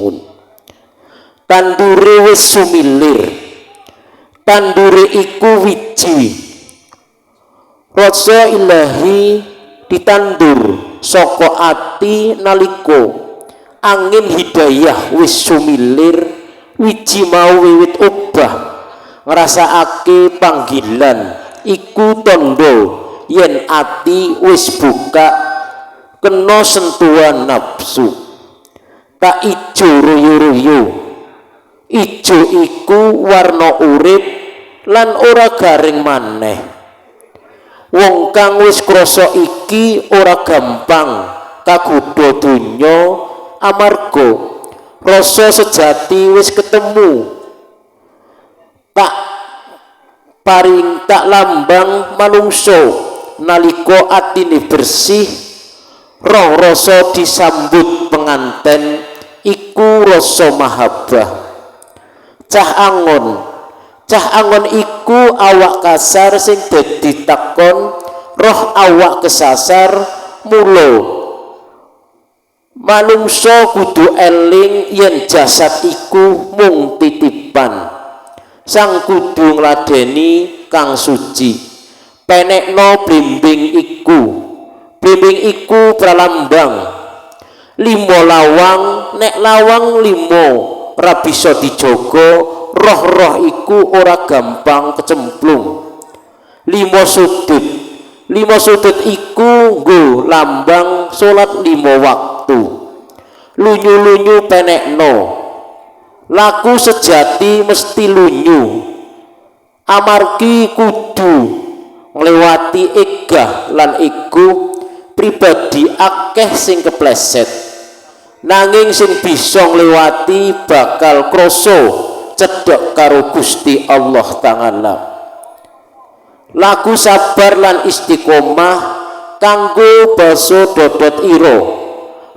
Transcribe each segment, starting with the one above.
raji'un. Tandure wis sumilir, tandure iku wiji. Rasa ilahi ditandur saka ati nalika angin hidayah wis sumilir, wiji mau wiwit obah ngrasakake panggilan iku tandha yen ati wis buka kena sentuhan nafsu. Tak ijo royo-royo, ijo iku warna urip lan ora garing maneh. Wong kang wis krasa iki ora gampang kagodha donya amarga rasa sejati wis ketemu. Tak lambang manungsa nalika atine bersih, roh rasa disambut penganten iku rasa mahabbah. Cah angon iku awak kasar sing dadi takon, roh awak kesasar. Mula manungsa kudu eling yen jasad iku mung titipan. Sang kudu ngladeni kang suci. Penekno blimbing iku pralambang. Limo lawang, nek lawang limo ora bisa dijaga, roh-roh iku ora gampang kecemplung. Limo sudut iku nggo lambang salat 5 waktu. Lunyu-lunyu penekno, laku sejati mesti lunyu, amargi kudu nglewati egah lan ego. Pribadi akeh sing kepleset, nanging sing bisa nglewati bakal krasa cedhak karo Gusti Allah Ta'ala. Laku sabar lan istiqomah kanggo basa dodot ira.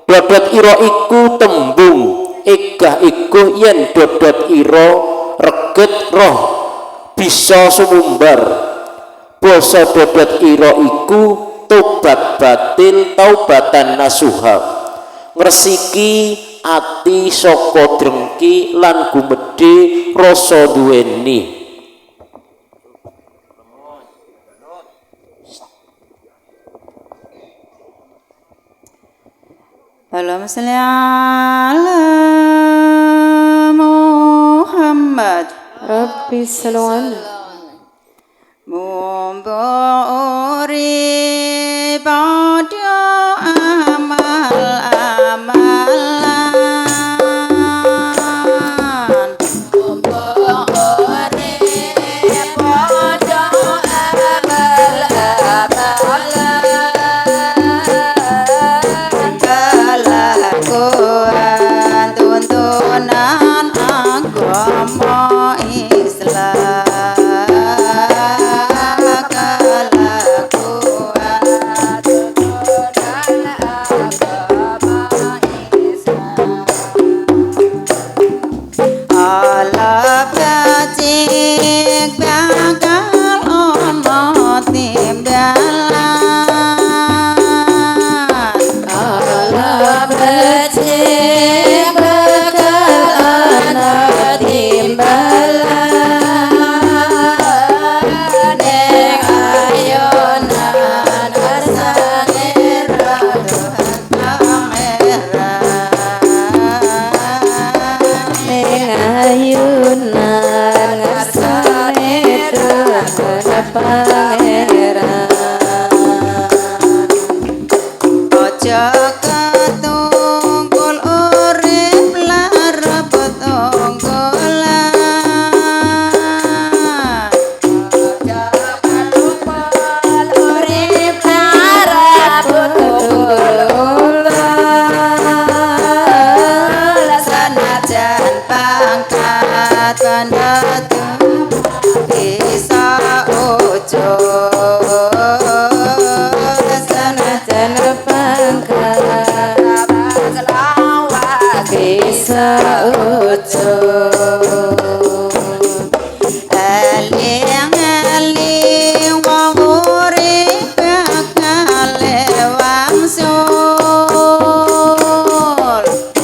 Dodot ira iku tembung egah iguh yen dodot ira reget roh bisa sumumbar. Basa dodot ira iku tobat batin taubatan nasuha, ngresiki ati saka drengki lan gumedhe rasa duweni. Allahumma sholli ala Muhammad. Rabbi sallallahu Mumburi pada amal-amalan, mumburi pada amal-amalan, kelakuan tuntunan agama Islam.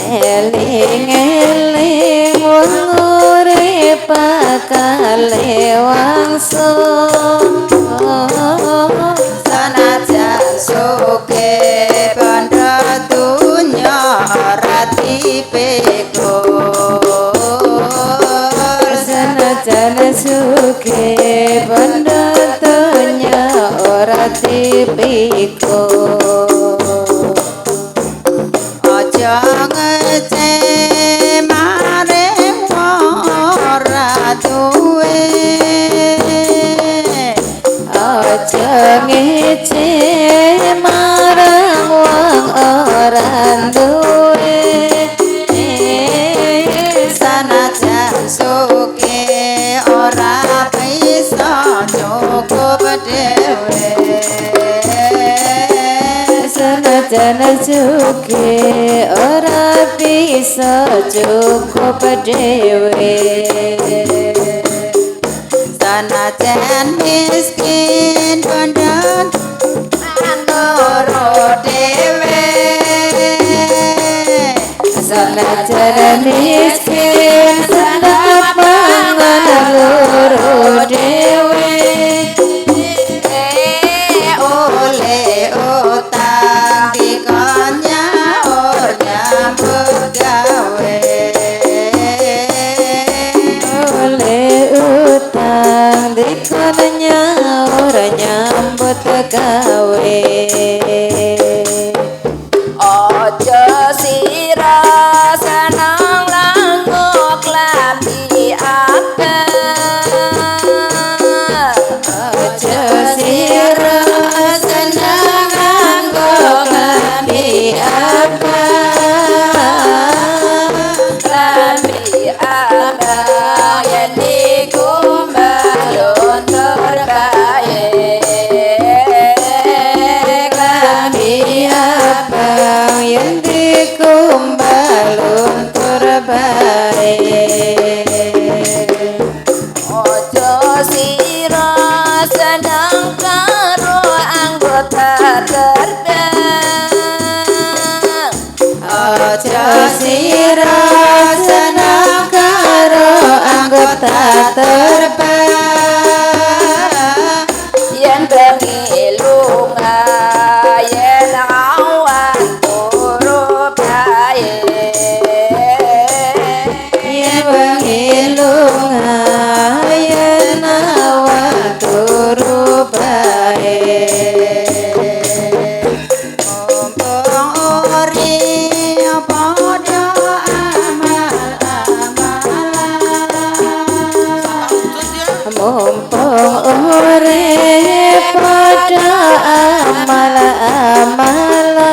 Eling ora dipikul Senajan sugih bandha donya ora dipikul aja ngece maring ora duwe aja ngece marang wong ora duwe sanajan sugih ora bisa cukup dhewe senajan sugih ora bisa cukup dhewe sanajan miskin bandang loro dhewe sanajan miskin sandap mangan loro dhewe oleh utang dikon nyaur nyambut gawe oleh utang dikon nyaur nyambut gawe ojo sira seneng langkuk lambi abang aja sira seneng anggok lambi abang lambi abang yen dikumbal untur bae lambi abang yen dikumbal untur bae ojo sira seneng karo anggota terbang aja sira seneng karo anggota terbang yen bengi lunga yen awan turu bae yen wengi lunga yen awan turu bae mumpung ori padha amal-amalan mumpung urip padha amal-amalan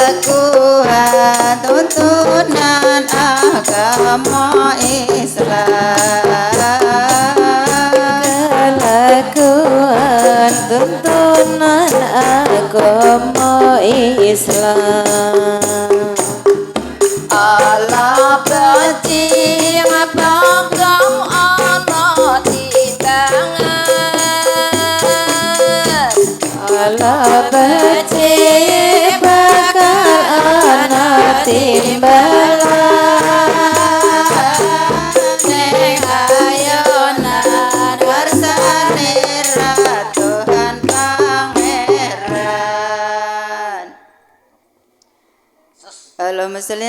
kelakuan tuntunan agama Islam kelakuan tuntunan agama Islam Allah benci ngabagam ana timbangan Allah benci bakal ana timbalan ning ayonan warsane Tuhan Pangeran Allahumma sholli